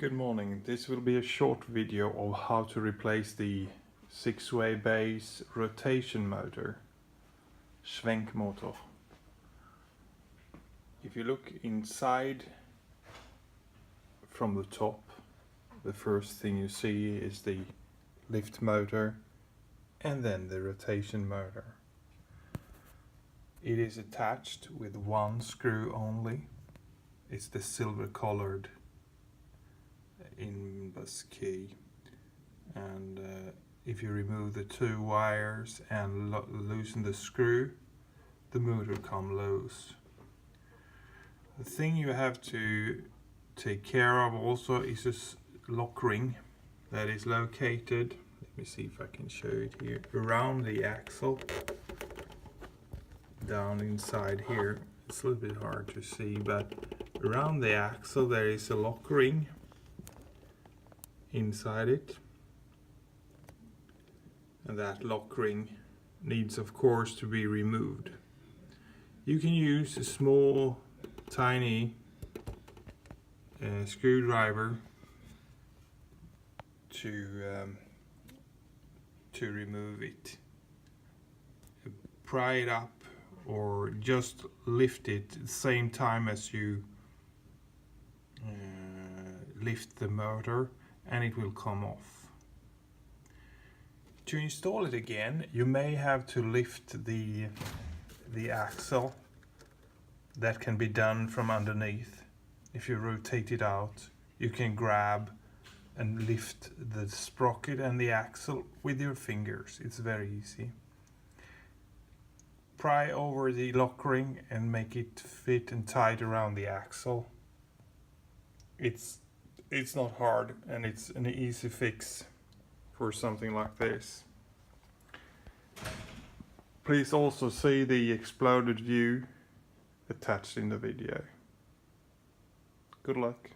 Good morning. This will be a short video of how to replace the 6-way base rotation motor, Schwenkmotor. If you look inside from the top, the first thing you see is the lift motor and then the rotation motor. It is attached with one screw only. It's the silver colored inbus key, and if you remove the two wires and loosen the screw, the motor comes loose. The thing you have to take care of also is this lock ring that is located, let me see if I can show it here, around the axle, down inside here. It's a little bit hard to see, but around the axle there is a lock ring inside it, and that lock ring needs of course to be removed. You can use a small tiny screwdriver to remove it. Pry it up or just lift it at the same time as you lift the motor, and it will come off. To install it again, you may have to lift the axle. That can be done from underneath. If you rotate it out, you can grab and lift the sprocket and the axle with your fingers. It's very easy. Pry over the lock ring and make it fit and tight around the axle. It's not hard, and it's an easy fix for something like this. Please also see the exploded view attached in the video. Good luck.